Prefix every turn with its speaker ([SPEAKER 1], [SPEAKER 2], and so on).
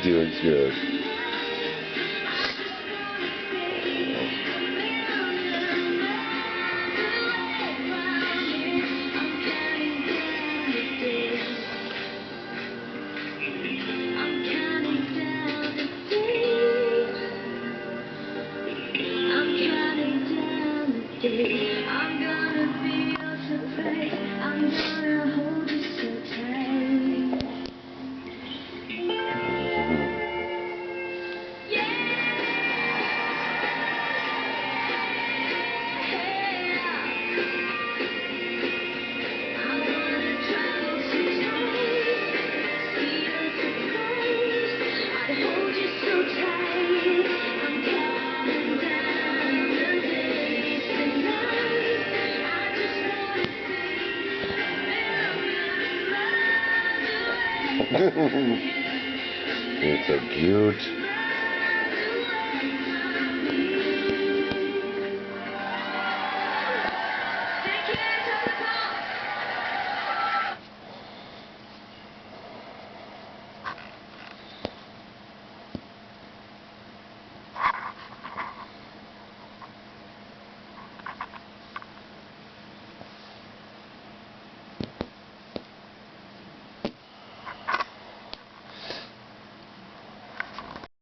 [SPEAKER 1] doing good.
[SPEAKER 2] I'm gonna be your surprise. I'm gonna hold you so tight. I wanna try so tight. See your surprise. I'd hold you so tight. I'm counting down the days tonight. I just wanna be a million miles away.
[SPEAKER 1] It's so cute.